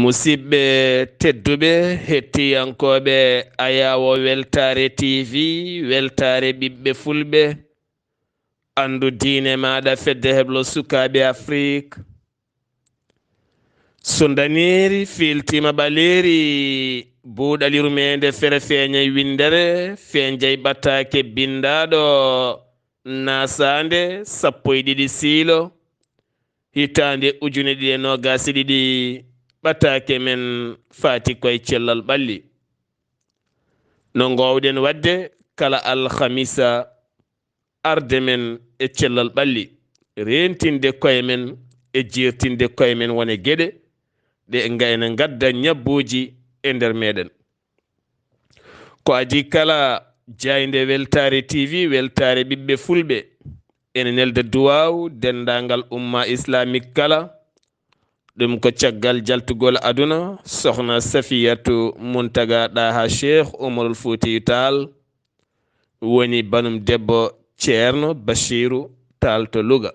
musidɓe tedduɓe hettiyankoɓe ayawo weltare tv weltare ɓiɓɓe fulɓe andu diine maɗa fedde heblo sukaɓe afrique so daniri filtima ɓaleri buuɗal yurmeende fere feeñay windere feeñjay ɓataake bindaɗo naasaande 12 siilo hitande 2022 ɓataake men faati koye cellal ɓalli no gowɗen wadde kala alhamisa arde men e cellal ɓalli rentinde koye men e jirtinde koye men wone geɗe ɗe gayna gadda ñabbuji e nder meɗen ko adi kala jayde weltare tv weltare ɓiɓɓe fulɓe ene nelde duwaw dendagal umma islamique kala ɗum ko caggal jaltugol aduna sohna safiyatu muntaga ɗaha cheikh umarul foutiyu tall woni banum debbo ceerno bachiru tall to louga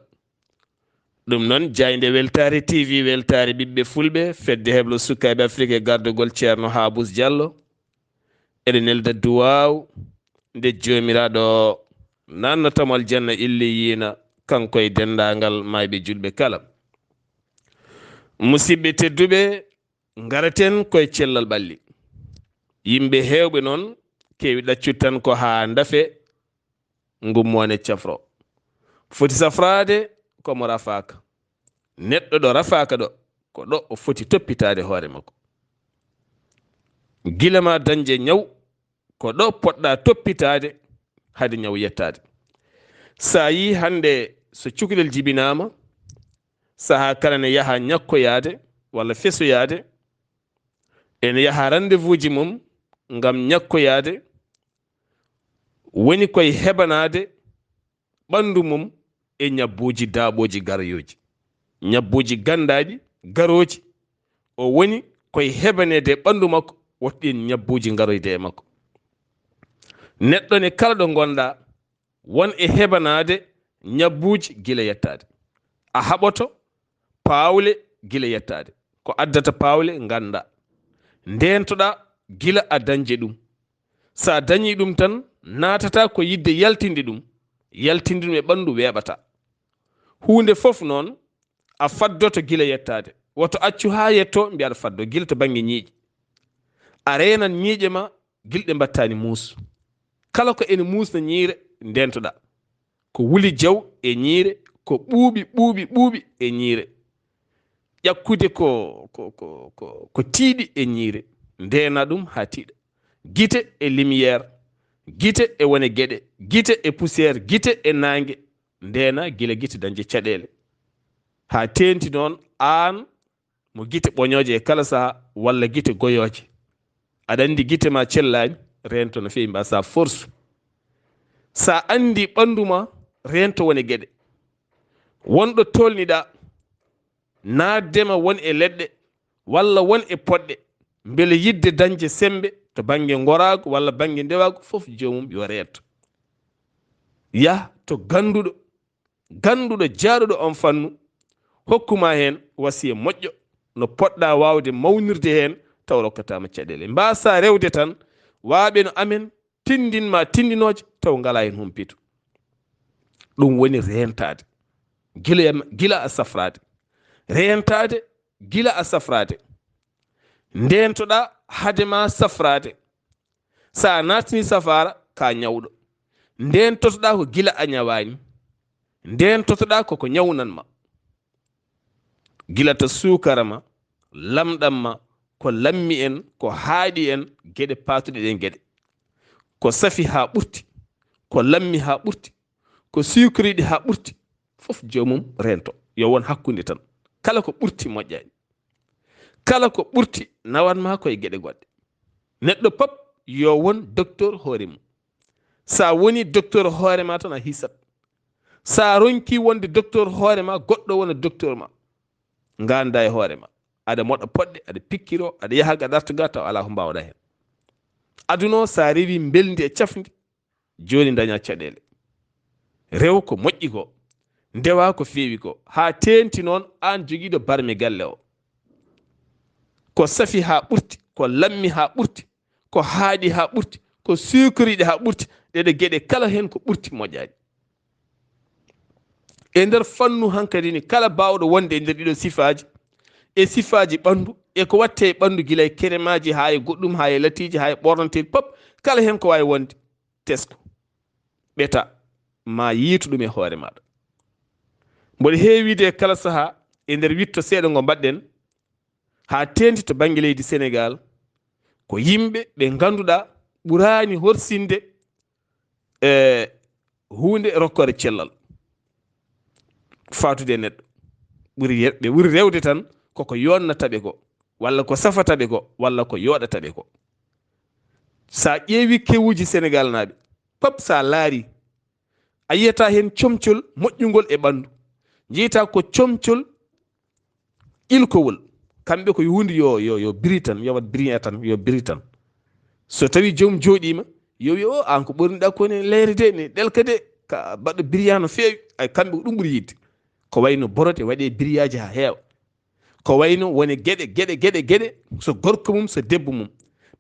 ɗum noon jayde weltare tv weltare ɓiɓɓe fulɓe fedde heblo sukaɓe afrique e gardugol ceerno habous diallo eɗe nelda duwaw nde jomiraɗo nannatamol janna illiyina kanko e dendagal mayɓe julɓe kala musidɓe tedduɓe garaten koye cellal ɓalli yimɓe hewɓe noon kewi ɗaccude tan ko ha dafe gummone cafro foti safrade komo rafaka neɗɗo ɗo rafaka ɗo ko ɗo o foti toppitade hoore makko gilama dañde ñaw ko ɗo poɗɗa toppitade hade ñaw yettade sa yi hande so cukalel jibinama saha kala ne yaha ñakkoyade walla fesoyade ene yaha rendez-vous ji mum ngam ñakkoyade woni koye heɓanade ɓandu mum e ñabbuji daaɓoji garoyoji ñabbuji gandaɗi garoji o woni koye heɓanede ɓandu makko woɗɗin ñabbuji garoyde e makko neɗɗo ne kala ɗo gonɗa won e heɓanade ñabbuji gila yettade a haɓoto pawle gila yettade ko addata pawle ganda ndentoɗa gila a dañje ɗum sa dañi ɗum tan natata ko yidde yaltinde ɗum e ɓandu weɓata hunde fof noon a faddoto gila yettade woto accu ha yetto mbiya aɗa faddo gila to banggue ñiiƴe a renan ñiiƴe ma gilɗe mbattani muus kala ko ene musna ñiire ndentoɗa ko wuli jaw e ñiire ko ɓuuɓi e ñiire ƴakkude ko tiiɗi e ñiire ndena ɗum ha tiiɗa guite e lumiére guite e wone gueɗe guite e poussiére guite e nangue ndena gila guite dañde caɗele ha tenti noon an mo guite ɓoñoje e kala saha walla guite goyoje aɗa andi guite ma cellani rento no fewi mbasa force sa andi ɓanduma rento wone gueɗe wonɗo tolniɗa naddema won e leɗɗe walla won e poɗɗe beele yidde dañde sembe to banggue gorago walla banggue ndewago foof jomum yo reeto yah to ganduɗo jaaɗuɗo on fannu hokkuma hen wasiya moƴƴo no poɗɗa wawde mawnirde hen taw rokkatama caɗele mbasa rewde tan waaɓe no amen tindinma tindinoje taw ngala hen humpito ɗum woni rentade gila a safrade rentade gila a safrade ndentoɗa hadema safrade sa natini safara ka ñawɗo ndentotoɗa ko gila a ñawani ndentotoɗa koko ñawnanma gila to sukara ma lamɗam ma ko lammi en ko haaɗi en gueɗe patuɗe ɗen gueɗe ko safi ha ɓurti ko lammi ha ɓurti ko sucriɗi ha ɓurti fof jomum rento yo won hakkude tan kala ko ɓurti moƴƴani kala ko ɓurti nawanma koye gueɗe goɗɗe neɗɗo pop yo won docteur hoore mum sa woni docteur hoorema tan a hisat sa ronki wonde docteur hoorema goɗɗo wona docteur ma ganda e hoorema aɗa moɗa poɗɗe aɗa pikkiro aɗa yaha ga ɗartuga taw ala ko mbawɗa hen aduna o sa rewi beldi e cafdi joni daña caɗele rew ko moƴƴi ko ndewa ko fewi ko ha tenti noon an joguiɗo barmi galle o ko safi ha ɓurti, ko lammi ha ɓurti, ko haaɗi ha ɓurti, ko suukriɗe ha ɓurti. Ɗeɗe geɗe kala hen ko ɓurti moƴƴaani. E nder fannu hankadi ni kala bawɗo wonde e nder ɗiɗo sifaji e sifaji ɓandu e ko watte e ɓandu gila e keremaji ha e goɗɗum ha e latiji ha e ɓornateɗi pop, kala hen ko wawi wonde tesko ɓeta ma yiitu ɗum e hoore maɗa. mboɗo heewide e kala saha e nder witto seeɗa ngo mbaɗɗen ha tenti to banggue leydi Sénégal ko yimɓe ɓe ganduɗa ɓurani horsinde hunde rokkore cellal fatude e neɗɗo. ɓe ɓuri rewde tan koko yonnataɓe ko, walla ko safataɓe ko, walla ko yoɗataɓe ko. sa ƴeewi kewuji Sénégal naaɓe pop sa laari a yiyata hen comcol moƴƴugol e ɓandu, jeyta ko comcol ilkowol. kamɓe ko hunde yo biri tan, yo wat biri tan, yo biri tan. so tawi joomum jooɗima yo wi o an ko ɓorniɗa koni leyre de ne ɗelka de ka baɗɗo biriya no feewi. ay kamɓe ko ɗum ɓuuri yidde. ko wayno borote waɗe biriyaji ha heewa, ko wayno woni geɗe so gorko mum so debbo mum.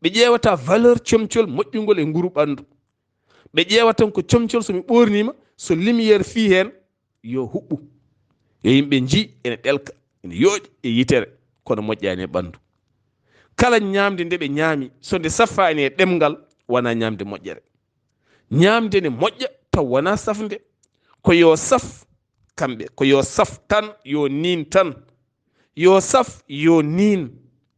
ɓe ƴeewata valeur comcol moƴƴugol e nguru ɓandu. ɓe ƴeewatan ko comcol somi ɓornima so lumiére fi hen yo huɓɓu, yo yimɓe ji ene ɗelka ene yooɗi e yitere, kono moƴƴani e ɓandu. kala ñamde nde ɓe ñaami so nde saffani e ɗemgal wona ñamde moƴƴere. ñamde ne moƴƴa taw wona safde. ko yo saf kamɓe, ko yo saf tan, yo nin tan, yo saf yo nin,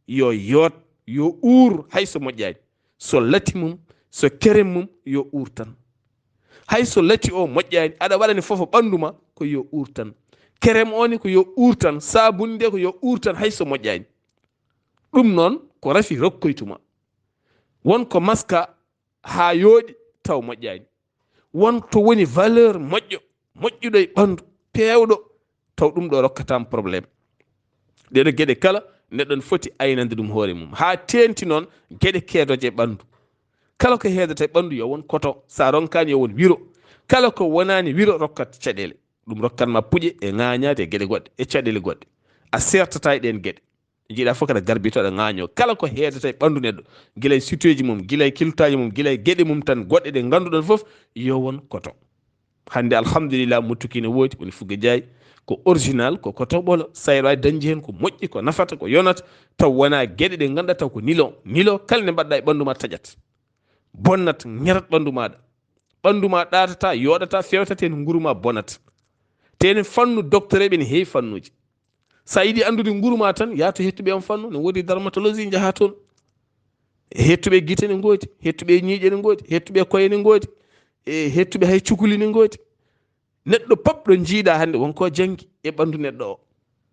yo yoot, yo uur hayso moƴƴani. so lati mum so kerem mum yo uur tan. hayso lati o moƴƴani aɗa waɗani foof ɓandu ma ko yo uur tan. kerem oni ko yo uur tan, sabunde nde ko yo uur tan hayso moƴƴani. ɗum noon ko rafi rokkoytuma. wonko maska ha yooɗi taw moƴƴani, wonto woni valeur moƴƴuɗo e ɓandu pewɗo taw ɗum ɗo rokkatama probléme. ɗeɗo geɗe kala neɗɗo ne foti aynande ɗum hoore mum ha tenti noon geɗe keedoje e ɓandu. kala ko heedata e ɓandu yo won koto, sa ronkani yo won wiro. kala ko wonani wiro rokkat caɗele. ɗum rokkatma puƴe e ŋañade e geɗe goɗɗe e caɗele goɗɗe. a sertata e ɗen geɗe jiiɗa fof kada garbito aɗa ŋaño. kala ko heedata e ɓandu neɗɗo gila e situeji mum, gila e kiltaji mum, gila e geɗe mum tan goɗɗe ɗe ganduɗon fof yo won koto. hande alhamdulillah muttuki ne woodi, woni Fugga Diaye ko original, ko koto ɓolo. sayro wawi dañde hen ko moƴƴi, ko nafata, ko yonata, taw wona geɗe ɗe ganduɗa taw ko nilo kala nde mbaɗɗa e ɓandu ma taƴat, bonnat, ñerat ɓandu maɗa. ɓandu ma ɗatata, yoɗata, fewtata hen nguru ma bonata. tene fannu docteur eɓe ne heewi fannuji. sa yiɗi andude nguru ma tan yato hettuɓe on fannu. ne woodi dermatologie jaha toon, hettuɓe guite ne goodi, hettuɓe ñiiƴe ne goodi, hettuɓe koye ne goodi, e hettuɓe hay cukuli ne goodi. neɗɗo pop ɗo jiiɗa hande wonko janggi e ɓandu neɗɗo o,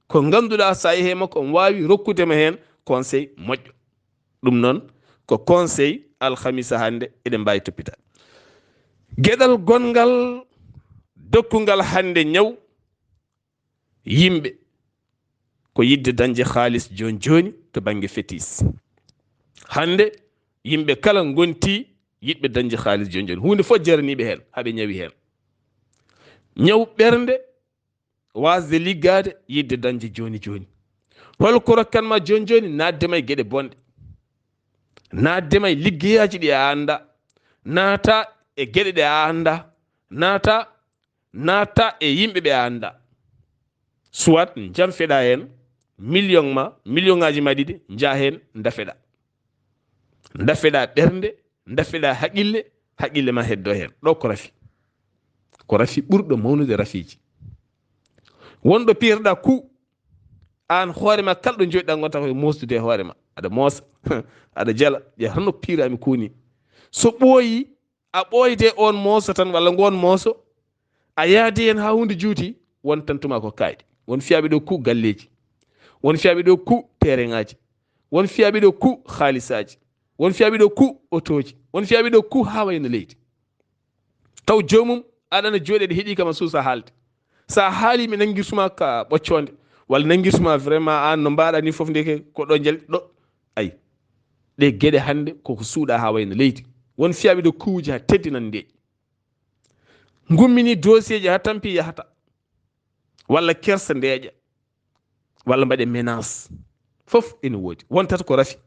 ko ganduɗa sa yeehe makko on wawi rokkudema hen conseil moƴƴo. ɗum noon ko conseil alhamisa hande eɗen mbawi toppitade. gueɗal gongal dokkugal hande ñaw yimɓe ko yidde dañde haalis joni to banggue fétis. hande yimɓe kala gonti yiɗɓe dañde haalis joni hunde fof jaraniɓe hen haaɓe ñawi hen. ñaw ɓernde wasde liggade yidde dañde joni holko rokkanma joni naddema e gueɗe bonɗe, naddema e liggeyaji ɗi a anda, naata e gueɗe ɗe a anda, naata e yimɓe ɓe a anda. soit jamfeɗa hen million ngaji ma ɗiɗi jaa hen dafeɗa ɓernde, dafeɗa haqille ma heddo hen. ɗo ko rafi ɓurɗo mawnude rafiji. wonɗo pirɗa ku an hoorema kala ɗo joɗiɗa gonta koye mosdude e hoorema, aɗa moosa aɗa jala ƴe hono pirami kuni. so ɓooyi a ɓooyde on mooso tan walla ngon mooso a yaadi hen ha hunde juuti, won tantuma ko kayɗe. won fiyaɓe ɗo ku galleji, won fiyaɓe ɗo ku terrain ngaji, won fiyaɓe ɗo ku haalisaji, won fiyaɓe ɗo ku otoji, won fiyaɓe ɗo ku ha wayno leydi. taw jomum aɗana jooɗe ɗe heeɗi kama suusa haalde. sa haali mi nangirtuma ka ɓocconde walla nangirtuma vraiment an no mbaɗa ni foof ndeke ko ɗo jal ɗo ayi ɗe gueɗe hande koko suuɗa ha wayno leydi. won fiyaɓe ɗo kuuji ha teddinan ndeƴi, gummini dossier ji ha tampi yahata, walla kersa ndeeƴa, walla mbaɗe menace. fof ene woodi wontata ko rafi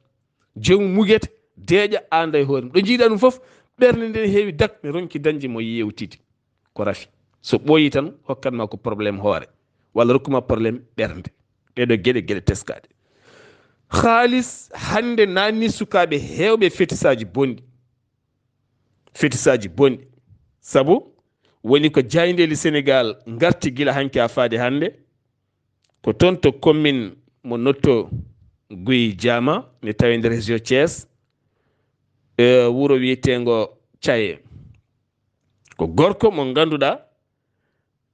jomum mugete deeƴa anda e hoore ɗo jiiɗa ɗum fof ɓernde nde heewi dak mi ronki dañde mo yewtide ko rafi so ɓooyi tan hokkatma ko probléme hoore walla rokkuma probléme ɓernde ɗeɗo geɗe teskaɗe haalis hande nanni sukaɓe hewɓe fétisaji bonɗi sabu woni ko jayndeli Sénégal garti gila hanki ha faade hande ko toon to commune mo notto Guy Diama ne tawi nder région Thiès wuro wiyetengo Thiaye ko gorko mo ganduɗa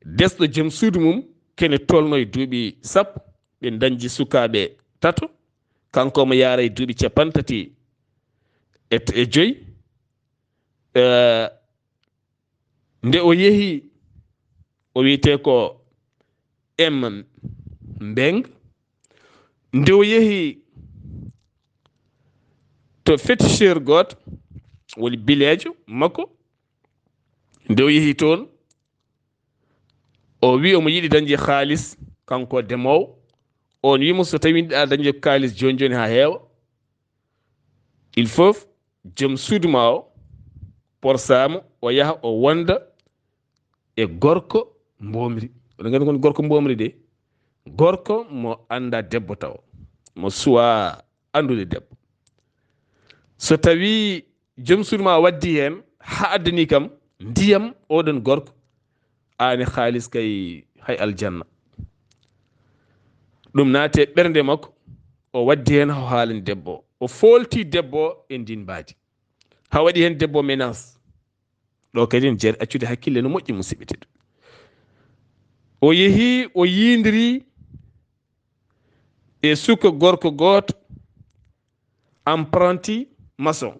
desɗo joom suudu mum kene tolno e duuɓi sappo ɓe dañji sukaɓe tato kanko mo yaara e duuɓi 35 nde o yeehi o wiyete ko Mbeng nde o yeehi to féticheur goto woni bilejo makko nde o yeehi toon o wi omo yiɗi dañde haalis kanko demowo on wimo so tawi yiɗɗa dañde haalis joni joni ha heewa il faut joom suudu ma o porsama o yaha o wonda e gorko mbomri oɗon gandi kon gorko mbomri de gorko mo anda debbo taw mo suwa andude debbo so tawi joom suudu ma waddi hen ha addani kam ndiyam oɗon gorko ani haalis kay hay aljanna ɗum naate ɓernde makko o waddi hen ha haalani debbo o folti debbo e ndin mbaadi ha waɗi hen debbo ménage ɗo kadi ne jaari accude hakkille no moƴƴi musidɓe tedduɓe o yeehi o yindiri e suka gorko goto apprenti maçon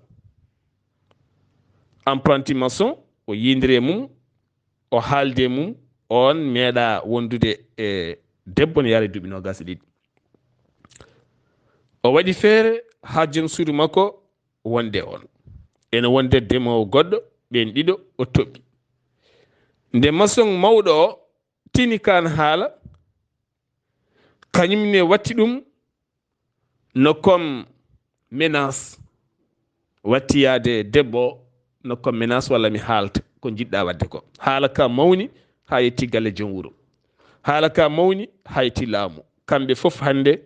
o yindiri e mum o haalde e mum on meeɗa wondude e debbo ne yaara duuɓi 21 o waɗi feere ha joom suudu makko wonde on ene wonde demowo goɗɗo ɓen ɗiɗo o toɓɓi nde maçon mawɗo o tini kan haala kañumne watti ɗum no comme menace watti yaade debbo no comme menace walla mi haalta ko jiɗɗa wadde ko haala ka mawni ha yetti galle joom wuuro haala ka mawni ha yetti laamu kamɓe fof hande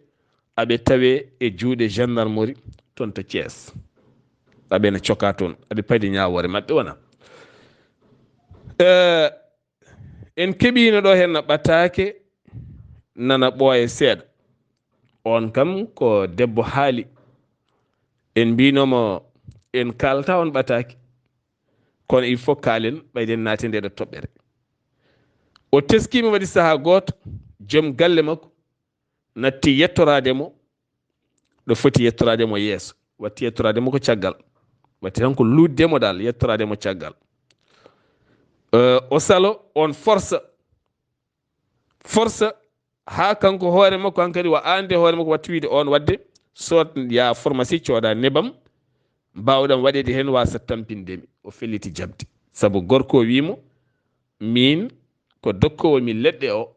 aɓe tawe e juuɗe gendarmerie toon to Thiès aɓe ne coka toon aɓe padi ñawore maɓɓe wona en keɓino ɗo hen no ɓataake nana ɓooye seeɗa on kam ko debbo haali en mbinomo en kalata on ɓataake kono il faut kaalen ɓayden naati nde ɗo toɓɓere o teskima waɗi saaha goto joom galle makko natti yettorademo ɗo foti yettorademo yeeso watti yettorademo ko caggal watti tan ko luddemo dal yettorademo caggal o salo on force ha kanko hoore makko hankadi wa ande hoore makko watti wiide on wadde sot ya pharmacie cooda nebam mbawɗam waɗede hen wasa tampindemi o felliti jabde saabu gorko wimo min ko dokkowo mi leɗɗe o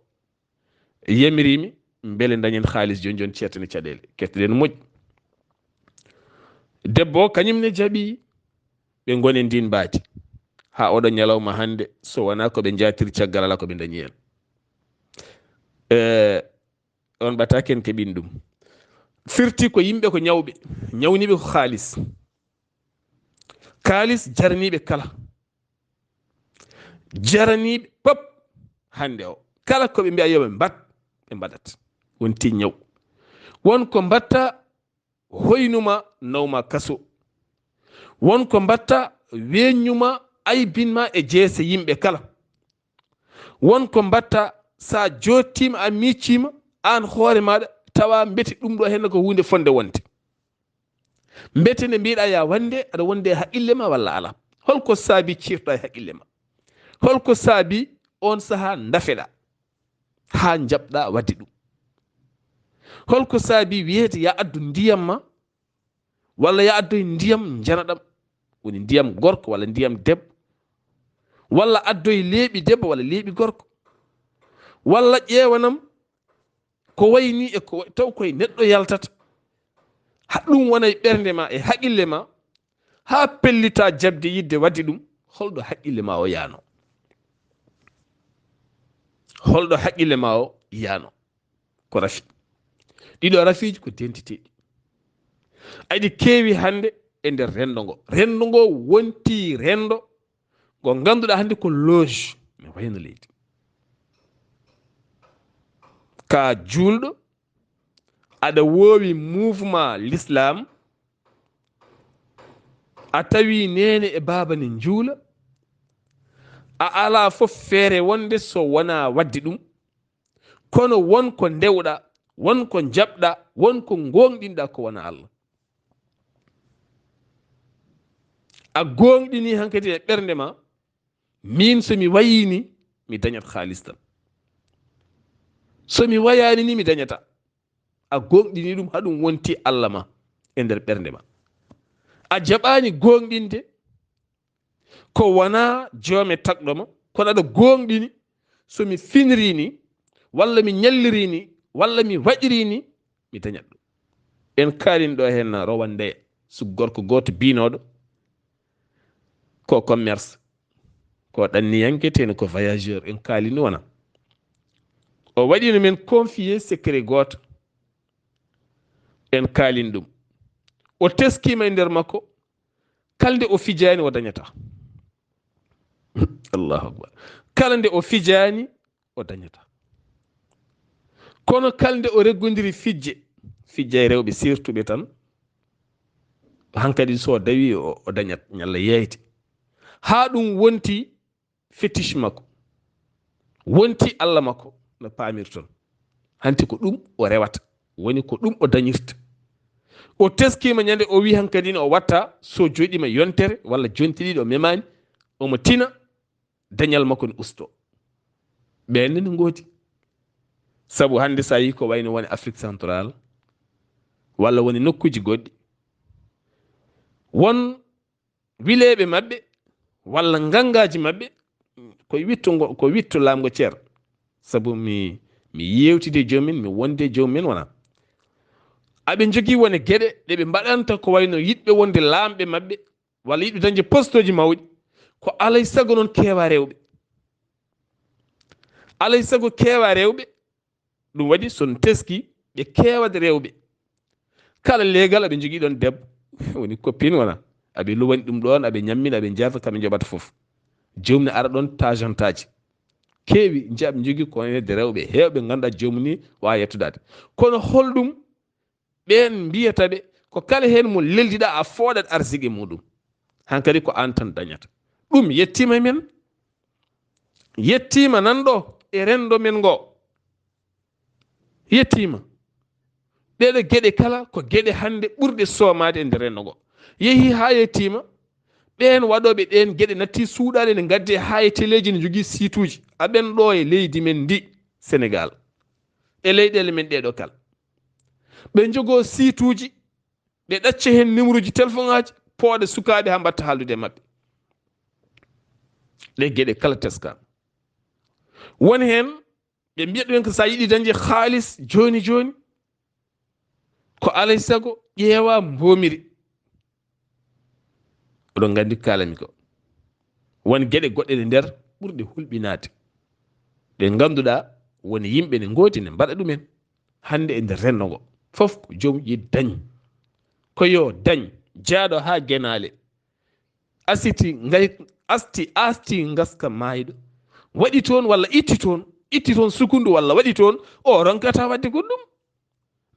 yamirimi beele dañen haalis joni joni ceertane caɗele kettoɗen moƴƴi debbo kañumne jaaɓi ɓe goni ndin mbaadi ha oɗo ñalawma hande so wona koɓe jatiri caggal ala koɓe dañi hen on ɓatake en keɓin ɗum firti ko yimɓe ko ñawniɓe ko haalis jaraniɓe kala jaraniɓe pop hande o kala koɓe mbiya yoɓe mbat ɓe mbaɗat wonti ñaw wonko mbatta hoynuma nawma kaso wonko mbatta weññuma aybinma e jeese yimɓe kala wonko mbatta sa jottima a miccima an hoore maɗa tawa mbete ɗum ɗo hen ko hunde fonde wonde mbete nde mbiɗa ya wande aɗa wonde e haqqille ma walla ala holko saabi cirɗa e haqqille ma holko saabi on saaha dafeɗa ha jabɗa wadde ɗum holko saabi wiyete ya addu ndiyam ma walla ya addoye ndiyam janaɗam woni ndiyam gorko walla ndiyam debbo walla addoye leeɓi debbo walla leeɓi gorko walla ƴewanam ko wayni e ko taw koye neɗɗo yaltata ɗum wona e ɓernde ma e haqqille ma ha pellita jabde yidde wadde ɗum, holɗo haqqille ma o yaano, holɗo haqqille ma o yaano. Ko rafi ɗiɗo rafiji ko dentiteɗi aɗi keewi hande e nder rendo ngo wonti rendo ngo ganduɗa hande ko loge mi wayno leydi. Ka julɗo aɗa wowi mouvement l'islam, a tawi nene e baba ne juula, a ala fof feere wonde so wona wadde ɗum, kono wonko ndewɗa, wonko jaɓɗa, wonko gonɗinɗa ko wona Allah. A gonɗini hankadi e ɓernde ma, min somi wayini mi dañat halis tan, somi wayani ni mi dañata. A gonɗini ɗum haɗum wonti Allah ma e nder ɓernde ma. A jaɓani gonɗinde ko wona joome tagɗoma, kono aɗa gonɗini somi finiri ni walla mi ñalliri ni walla mi waɗiri ni mi dañat ɗum. En kalin ɗo hen rowandeya so gorko goto binoɗo ko commerce, ko ɗanniyanketeno ko voyageur, en kalini wona o waɗino men confié secret goto, en kalin ɗum o teskima e nder makko, kalde o fijani o dañata. Allahu akbar. Kala nde o fijani o dañata, kono kalde o reggodiri fijje rewɓe sirtuɓe tan, hankadi so dawi o dañat ñalla yeyte. Ha ɗum wonti fétiche makko, wonti Allah makko no pamirton, hanti ko ɗum o rewata, woni ko ɗum o dañirta. O teskima ñande o wi hankadi o watta so joɗima yontere walla jontiɗiɗi o memani, omo tina dañal makko ne usto. ɓenne ne gooti, saabu hande sa yi ko wayno woni Afrique centrale walla woni nokkuji goɗɗi, won wileɓe mabɓe walla gangaji mabɓe ko witto lamgo ceer, saabu mi yewtide jomumen, mi wonde jomumen wona, aɓe jogui wone gueɗe ɗeɓe mbaɗanta ko wayno yiɗɓe wonde lamɓe mabɓe walla yiɗɓe dañde poste oji mawɗi, ko alay saago noon keewa rewɓe, alay saago keewa rewɓe. Ɗum waɗi son teski ɓe kewade rewɓe, kala leegal aɓe jogui ɗon debbo woni copine wona, aɓe luwani ɗum ɗon, aɓe ñammina, aɓe jarta kaɓe joɓata foof, jomum ne ara ɗon tajantaji keewi aɓe jogui ko wonede rewɓe hewɓe ganduɗa jomum ni wawa yettudade. Kono holɗum ɓen mbiyataɓe ko kala hen mo leldiɗa a fooɗat arsigue muɗum, hankadi ko an tan dañata. Ɗum yettima men, yettima nanɗo e rendo men ngo, yettima. Ɗeɗo gueɗe kala ko gueɗe hande ɓurɗe somade e nder rendo ngo, yeehi ha yettima. Ɓen waɗoɓe ɗen gueɗe natti suuɗade ne gadde ha e téléji ne jogui situji, aɓen ɗo e leydi men ndi Sénégal e leyɗele men ɗeɗo kala, ɓe jogo situji, ɓe ɗacca hen numéro ji téléphone aji, pooɗe sukaɓe ha mbatta haaldude mabɓe. ɗe gueɗe kala teska. Woni hen ɓe mbiyat ɗumen ko sa yiɗi dañde haalis joni joni ko alay saago ƴeewa mbomiri. oɗon gandi kalami ko won gueɗe goɗɗe ɗe nder ɓurɗe hulɓinade, ɗe ganduɗa woni yimɓe ne gooti ne mbaɗa ɗumen hande e nder rendo ngo. Fof ko joom yiɗi dañ, ko yo dañ, jaaɗo ha guenale, asti gaska mayiɗo, waɗi toon walla itti toon sukundu walla waɗi toon, o ronkata wadde goɗɗum.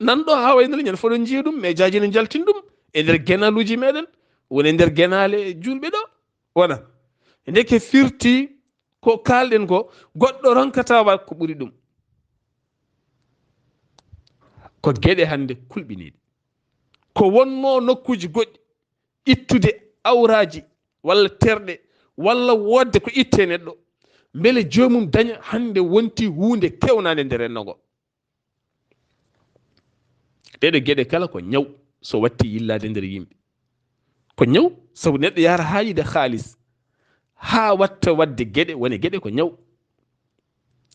Nanɗo ha waynole ñande foɗon jiya ɗum, mais jaji ne jaltin ɗum e nder guenaluji meɗen, woni nder guenale julɓe ɗo wona. Ndeke firti ko kalɗen ko, goɗɗo ronkata wa ko ɓuri ɗum. Ko gueɗe hande kulɓiniɗe, ko wonno nokkuji goɗɗi ittude awraji walla terɗe walla wodde ko itte neɗɗo beele jomum daña, hande wonti hunde kewnade nder renno ngo. ɗeɗo gueɗe kala ko ñaw so watti yillade nder yimɓe, ko ñaw sabu neɗɗo yara ha yiide haalis ha watta wadde gueɗe, woni gueɗe ko ñaw.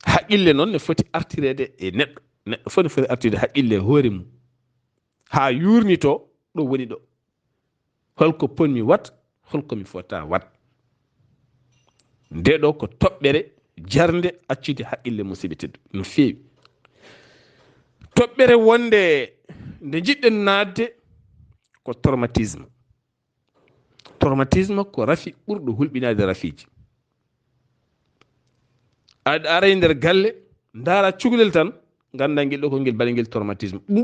haqqille noon ne foti artirede e neɗɗo foti artirde haqqille hoore mum ha yurnito ɗo woni ɗo, holko ponmi wat, holko mi fota wat. Nde ɗo ko toɓɓere jarnde accude haqqille musidɓe teddu no feewi. Toɓɓere wonde nde jiɗɗen naatde ko traumatisme. Traumatisme ko rafi ɓurɗo hulɓinade rafiji. Aɗa aray nder galle ndaara cukalel tan ganda ngel ɗo ko ngel baɗe ngel traumatisme. Ɗum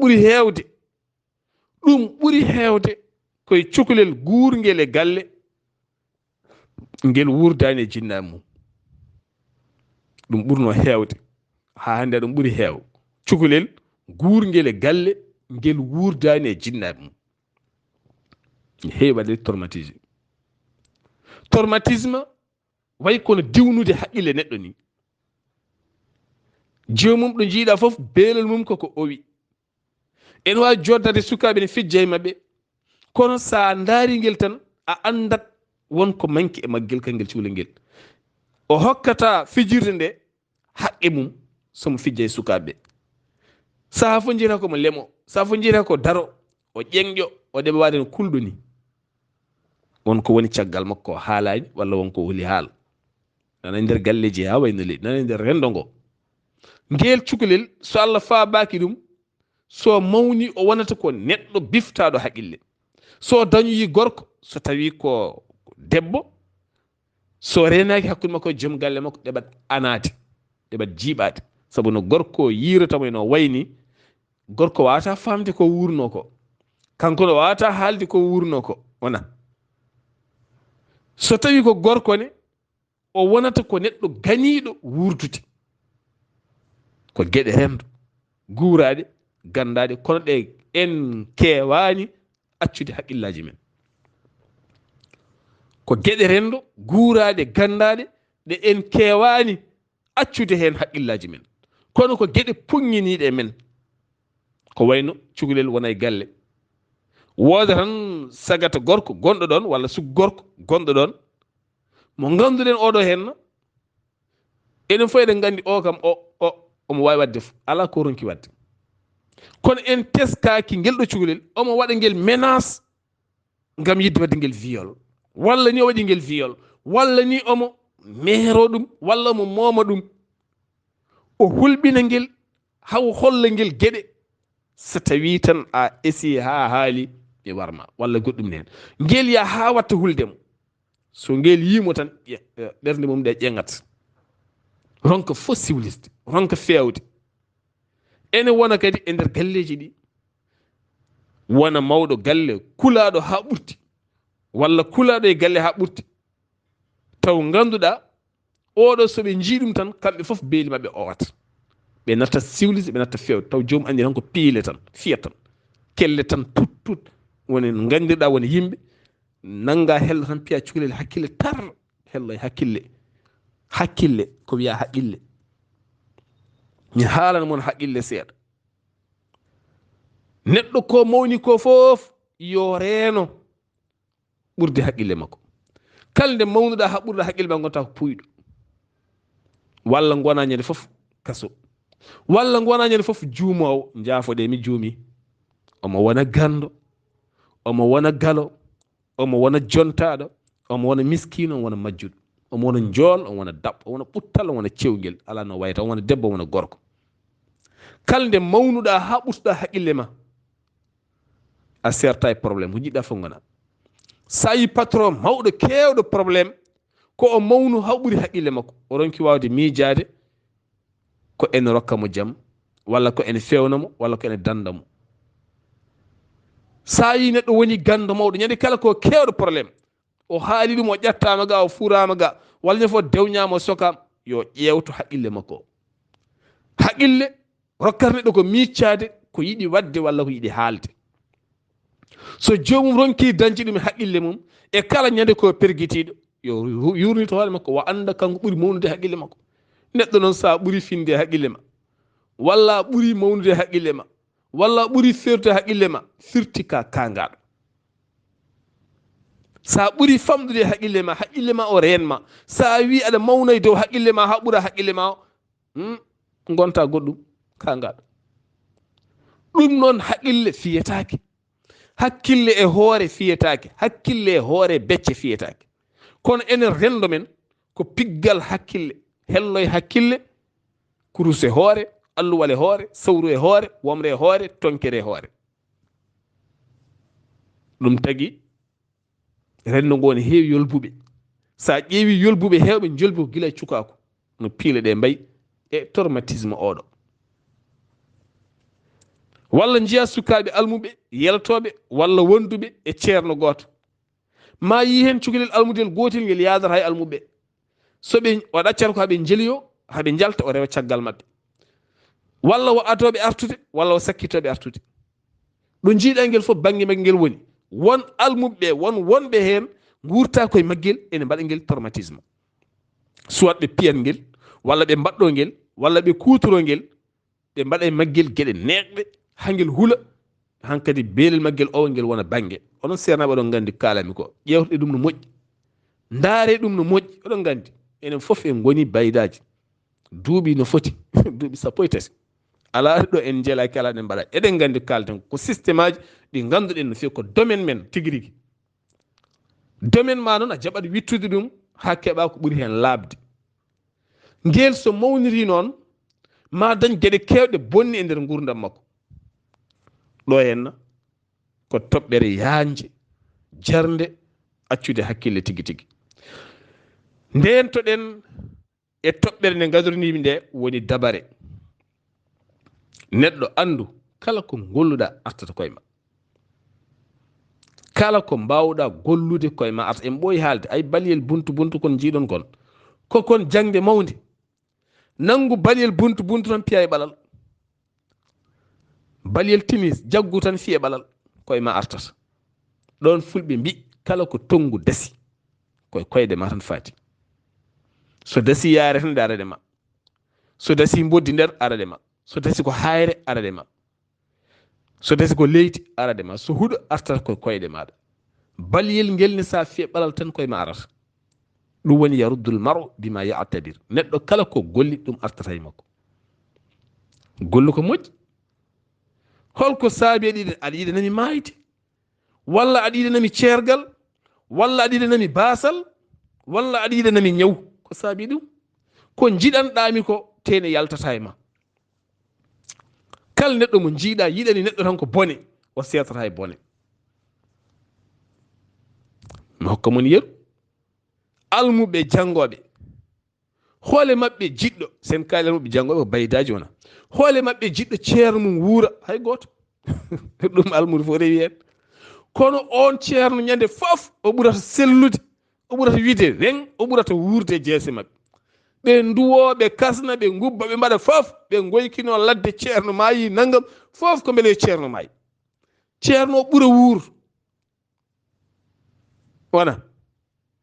ɓuri heewde koye cukalel guurngel e galle ngel wurdani e jinnaɓe mum. Ɗum ɓurno heewde ha hande ɗum ɓuri heew cukalel guurngel e galle ngel wurdani e jinnaɓe mum. Heewi waɗde traumatisme. Traumatisme way kono diwnude haqqille neɗɗo ni. Joomum ɗo jiiɗa fof beelol mum koko owi. En wawi joddade sukaɓe ne fijja e maɓɓe, kono sa ndaari ngel tan a andat wonko manki e maggel kangel cukalel ngel. O hokkata fijirde nde haqqe mum somo fijja e sukaɓe. Saha fo jiita komo lemo, saha fo jiita ko daro, o ƴeŋƴo, o ɗeɓa wade no kulɗo ni. Wonko woni caggal makko o haalani walla wonko holi haala. Nana nder galleji ha wayno leydi, nana nder rendo ngo. Ngel cukalel so Allah faabaki ɗum, so mawni o wonata ko neɗɗo biftaɗo haqqille. So dañoyi gorko, so tawi ko debbo, so renaki hakkude makko e joom galle makko ɗeɓat anade, ɗeɓat jiiɓade. Sabu no gorko yiiratamo eno wayni, gorko wawata famde ko wurno ko, kanko no wawata haalde ko wurno ko wona. So tawi ko gorko ne, o wonata ko neɗɗo ganiɗo wurdude, ko geɗe rendo guurade gandade, kono ɗe en kewani accude haqqillaji men. Ko geɗe rendo guurade gandade ɗe en kewani accude hen haqqillaji men, kono ko geɗe puŋŋiniɗe men. Ko wayno cukalel wona e galle, wooda tan sagata gorko gonɗo ɗon walla suk gorko gonɗo ɗon mo ganduɗen oɗo henna, enen fof eɗen gandi o kam omo wawi wadde ala ko ronki wadde, kono en teskaki ngel ɗo cukalel omo waɗa ngel menace ngam yidde wadde ngel viol, walla ni o waɗi ngel viol, walla ni omo mehro ɗum, walla omo mooma ɗum, o hulɓina ngel haw holla ngel geɗe. So tawi tan a esi ha haali ɓe warma walla goɗɗum nen, ngel ya ha watta huldemo. So ngel yimo tan ɓernde mum ɗe ƴeŋat, ronka fof siwlisde, ronka fewde. Ene wona kadi e nder galleji ɗi, wona mawɗo galle kulaɗo ha ɓurti, walla kulaɗo e galle ha ɓurti, taw ganduɗa oɗo soɓe jiiɗum tan kamɓe fof beeli mabɓe owata, ɓe natta siwlise, ɓe natta fewde, taw joomum andi tan ko piile tan, fiya tan, kelle tan tut woni gandirɗa woni yimɓe, nanga hello tan piya cukalel hakkille tar, hello e hakkille ko wiya haqqille. Mi haalana mon haqqille seeɗa. Neɗɗo ko mawni ko fof yo reeno ɓurde haqqille makko. Kala nde mawnuɗa ha ɓurɗa haqqille ma gonta ko puyɗo, walla gona ñande fof kaso, walla gona ñande fof juumowo. Jaafoɗe mi juumi, omo wona gando, omo wona galo, omo wona jontaɗo, omo wona miskino, omo wona majjuɗo, omo wona jool, omo wona dabɓo, omo wona ɓuttal, omo wona cewgel, ala no wayta, omo wona debbo, omo wona gorko. Kala nde mawnuɗa ha ɓurtuɗa haqqille ma, a serta e probléme ko jiɗɗa fof gona. Sa yi patron mawɗo kewɗo probléme, ko o mawnu ha ɓuri haqqille makko, o ronki wawde miijade ko ene rokka mo jaam, walla ko ene fewnamo, walla ko ene dandamo. Sa yi neɗɗo woni gando mawɗo, ñande kala ko kewɗo probléme, o haali ɗum, o ƴattama ga, o furama ga, walla ñande fof dewñama, o sokama, yo ƴewto haqqille makko. Haqqille rokkata neɗɗo ko miccade ko yiɗi wadde walla ko yiɗi haalde. So joomum ronki dañci ɗum e haqqille mum, e kala ñande ko perguitiɗo, yo yurnito hoore makko, o anda kanko ɓuuri mawnude haqqille makko. Neɗɗo noon sa ɓuuri finde haqqille ma, walla ɓuuri mawnude haqqille ma, walla ɓuuri fertude haqqille ma, firti ka kangaɗo. Sa ɓuuri famɗude haqqille ma o renma. Sa wi aɗa mawna e dow haqqille ma ha ɓuura haqqille ma o, gonta goɗɗum kangaɗo. Ɗum noon haqqille fiyetake. hakkille e hoore fiyetaake, hakkille e hoore becce fiyetaake. Kono enen rendo men ko piggal hakkille, hello e hakkille, kurus e hoore, alluwal e hoore, sawru e hoore, womre e hoore, tonkere e hoore. Ɗum tagi rendo ngo ne heewi yolbuɓe. Sa ƴeewi yolbuɓe heewɓe jolbu gila e cukaako no piile ɗe mbayi e traumatisme oɗo. Walla njiya sukaaɓe almuɓe yeltoɓe walla wonduɓe e ceerno gooto ma yi hen cukalel almudel gootel ngel yaadata hay almuɓe, so ɓe o ɗaccat ko haɓe jeliyo haɓe jalta o rewa caggal maɓɓe, walla o atoɓe artude walla o sakkitoɓe artude. ɗo jiiɗa ngel fof banggue maggel woni won almuɓe won wonɓe hen gurta koye maggel ene mbaɗa ngel traumatisme, soit ɓe piyat ngel walla ɓe mbaɗɗo ngel walla ɓe kutoro ngel, ɓe mbaɗa e maggel gueɗe neɗɗe ha ngel huula, hankkadi beelel maggel o ngel wona banggue. Onon sernaɓe oɗon gandi kalami ko, ƴewtoɗe ɗum no moƴƴi, ndaare ɗum no moƴƴi. Oɗon gandi enen foof en goni bayidaji duuɓi no foti duuɓi sappo e tati ala ɗo en jeelaki ala ɗen mbaɗa. Eɗen gandi kalten ko systéme aji ɗi ganduɗen no fewi ko domaine men tigui rigui. Domaine ma noon a jaɓat wittude ɗum ha keeɓa ko ɓuuri hen labde. Ngel so mawniri noon ma dañ gueɗe kewɗe bonni e nder gurdam makko. ɗo henna ko toɓɓere yanje jarde accude hakkille tigui tigui. Ndentoɗen e toɓɓere nde gadornimi nde woni dabare. Neɗɗo andu kala ko golluɗa artata koyema, kala ko mbawɗa gollude koyema arta. En ɓooyi haalde ay baliyel buntu buntu kon jiiɗon kon kokon jangde mawde, nangu baliyel buntu buntu tan piya e ɓalal, baliyel timis jaggu tan fiye ɓalal, koyema artata. ɗon fulɓe mbi kala ko tongu dasi koye koyde ma tan faati. So dasi yaare tan nde arade ma, so dasi boddi nder arade ma, so dasi ko hayre arade ma, so dasi ko leydi arade ma, so huɗo artata koye koyɗe maɗa. baliyel ngel ne sa fiye ɓalal tan koye ma arata. ɗum woni yaruddul maru bima ya'tadir. neɗɗo kala ko golli ɗum artata e makko. gollu ko moƴƴi. holko saabi aɗa yiɗanami mayde, walla aɗa yiɗanami ceergal, walla aɗa yiɗanami baasal, walla aɗa yiɗanami ñaw. ko saabi ɗum ko jiɗanɗami ko tene yaltata e ma. kala neɗɗo mo jiiɗa yiɗani neɗɗo tan ko bone, o setata e bone. mi hokka mon yeru almuɓe jangoɓe hoole maɓɓe jiɗɗo, sen kaali almuɓe jangoɓe ko baydaji wona, hoole maɓɓe jiɗɗo ceerno mum wuura hay goto. ɗum almude fof rewi hen. kono on ceerno ñande fof o ɓurata sellude, o ɓurata wiide reng, o ɓurata wurde e jeese maɓɓe. ɓe duwo ɓe kasna ɓe gubba ɓe mbaɗa fof, ɓe goykino ladde ceerno maayi naggam fof ko beele ceerno maayi. ceerno o ɓuura wuur wona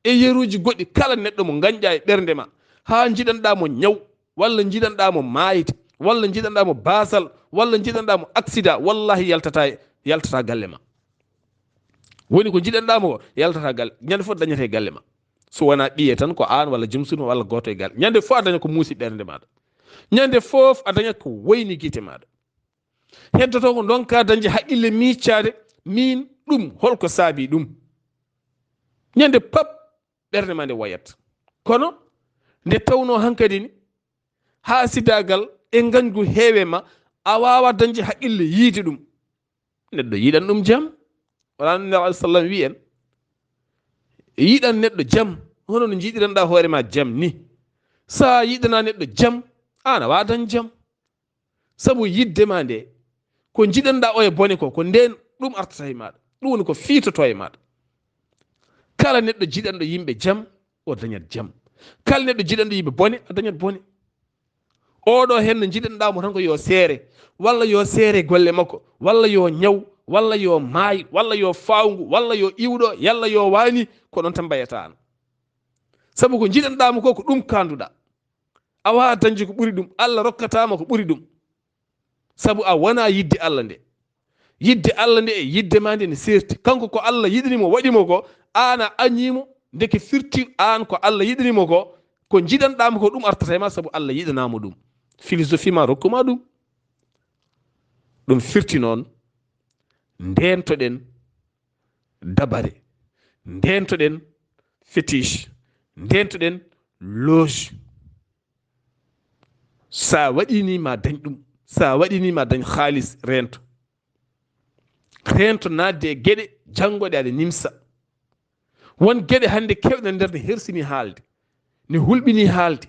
e yeruji goɗɗi. kala neɗɗo mo gañƴa e ɓernde ma ha jiɗanɗamo ñaw, walla jiɗanɗamo maayde, walla jiɗanɗamo baasal, walla jiɗanɗamo accident, wallahi yaltata galle ma. woni ko jiɗanɗamo ko yaltata galle, ñande fof dañete galle ma. so wona ɓiye tan ko an walla jom suno walla goto e galle, ñande fof a daña ko muusi ɓernde maɗa, ñande fof a dañat ko wayni guite maɗa. heddoto ko donka dañde haqqille miccade min ɗum holko saabi ɗum. ñande pap ɓernde ma nde wayat. kono nde tawno hankkadi ni haasidagal e gañgu heewe ma a wawa dañde haqqille yiide ɗum. neɗɗo yiɗan ɗum jaam. wala nabi sallam wi en yiɗan neɗɗo jaam hono no jiiɗiranɗa hoorema jaam ni. sa yiɗana neɗɗo jaam an a wawa dañ jaam. saabu yiddema nde ko jiɗanɗa o e bone ko nden ɗum artata e maɗa, ɗum woni ko fiitoto e maɗa. kala neɗɗo jiɗanɗo yimɓe jaam o dañat jaam, kala neɗɗo jiɗanɗo yimɓe bone a dañat bone. oɗo hen no jiɗanɗamo tan ko yo seere, walla yo seere golle makko, walla yo ñaw, walla yo maayi, walla yo fawngu, walla yo iwɗo, yalla yo waani. ko ɗon tan mbayata an. saabu ko jiɗanɗamo ko ko ɗum kanduɗa. a wawa dañde ko ɓuuri ɗum, Allah rokkatama ko ɓuuri ɗum. saabu a wona yidde Allah nde. yidde Allah nde e yidde ma nde ne serti. kanko ko Allah yiɗanimo waɗimo ko an a añimo deke firti an ko Allah yiɗanimo ko jiɗanɗama ko ɗum artata e ma, saabu Allah yiɗanamo ɗum. philosophie ma rokkuma ɗum. ɗum firti noon ndentoɗen dabare, ndentoɗen fétiche, ndentoɗen loge. Sa waɗini ma dañ ɗum, sa waɗini ma dañ haalis rento. Rento nadde e geɗe janngoɗe aɗa nimsa. Won geɗe hannde kewɗe nder ne hersini haalde, ne hulɓini haalde.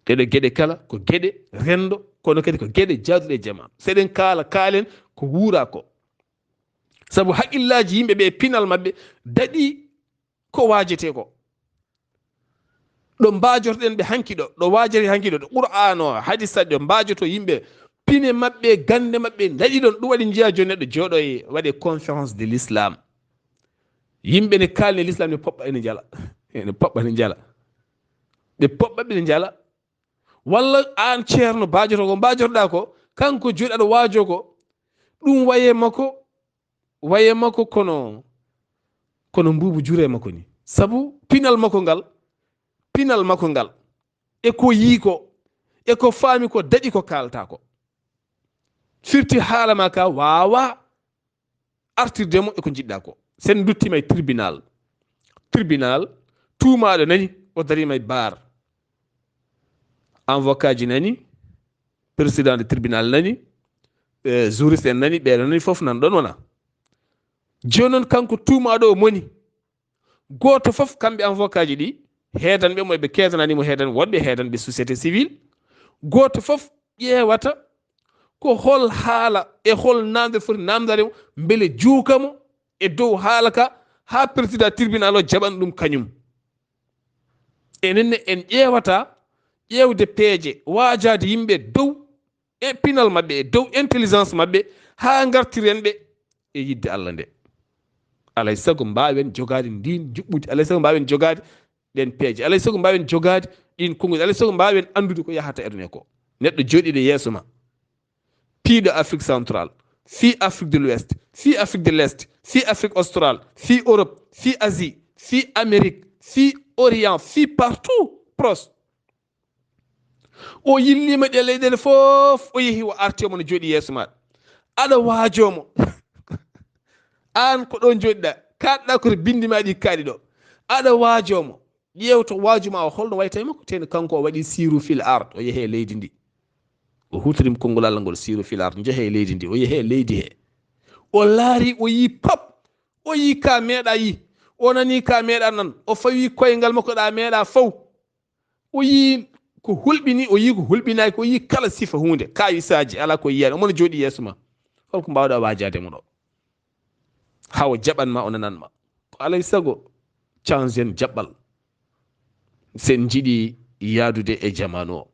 Ɗeɗo geɗe kala ko geɗe rendo, kono kadi ko geɗe jaaduɗe e jama. Seɗen kaalen ko wuura ko. Sabu haqqillaji yimɓe ɓe pinal maɓɓe daɗi ko waajete ko. Ɗo mbajorɗen ɓe hanki ɗo waajete hanki ɗo Qur'an o hadisa ɗo mbajoto yimɓe pine maɓɓe gande maɓɓe daɗi ɗon. Ɗum waɗi jiya joni neɗɗo jooɗo e waɗe conférence de l'islam. Yimɓe ne kalne l'islam ne poɓɓa ene jala, ene poɓɓa ene jala, ɓe poɓɓa ɓe jala. Walla an ceerno mbajoto ko mbajorɗa ko, kanko jooɗi aɗa waajo ko, ɗum waye makko kono mbubu jure makko ni. Sabu pinal makko ngal e ko yii ko e ko faami ko daɗi ko kalta ko, firti haala ma ka wawa artirdemo e ko jiɗɗa ko. Sen duttima e tribunal tuumaɗo nani o darima e bar, avocat ji nani, président de tribunal nani, juriste en nani, ɓeɗo nani fof nan ɗon wona. Joni noon kanko tuumaɗo o moni goto fof, kamɓe avocat ji ɗi heedanɓe mo, ɓe keedananimo heedan, wonɓe heedanɓe société civile. Goto fof ƴeewata ko hol haala e hol namde foti namdade mo, beele juukamo e dow haala ka, ha président tribunal o jaɓan ɗum kañum. Enenne en ƴeewata ƴeewde peeje waajade yimɓe dow e pinal maɓɓe e dow intelligence maɓɓe, ha gartiren ɓe e yidde Allah nde. Alay sago mbawen jogade ndin juɓɓudi, alay sago mbawen jogade ɗen peeje, alay sago mbawen jogade ɗin konguji, alay sago mbawen andude ko yahata erne ko. Neɗɗo jooɗiɗo yeeso ma, piiɗo Afrique centrale, fii Afrique de l'Ouest, fii Afrique de l'Est, fii Afrique australe, fii Europe, fii Asie, fii Amérique, fii Orient, fii partout proche. O yillima ɗe leyɗele fof, o yeehi o arti omo no jooɗi yeeso maɗa, aɗa waajomo an ko ɗon jooɗiɗa, kaɗɗa koto bindi ma ɗi kaaɗi ɗo, aɗa waajomo ƴeewto waajuma o holno wayta makko. Teno kanko o waɗi siru fil ard, o yeehe leydi ndi, o hutorim konngol Allah ngol, siru fil ard, jeehe leydi ndi, o yeehe leydi he, o laari, o yi pap, o yi ka meeɗa yi, o nani ka meeɗa nan, o fawi koyngal makko ɗa meeɗa faw, o yi ko hulɓini, o yi ko hulɓinaki, o yi kala sifa hunde, kayisaji ala ko yiyani, omono jooɗi yeeso ma, holko mbawɗa waajade mo ɗo hawo jaɓanma, o nananma. Ko alay sago changen jaɓɓal sen jiɗi yaadude e jamanu o.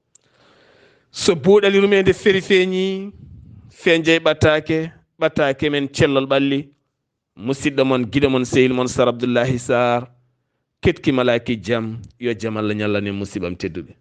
So buuɗal yurmeende feri feeñi, feeñjay ɓataake men cellal ɓalli, musidɗo mon giɗo mon sehil mon Sar Abdullaahi Saar, ketki malaki jam, yo jam Allah ñallane musibam tedduɓe.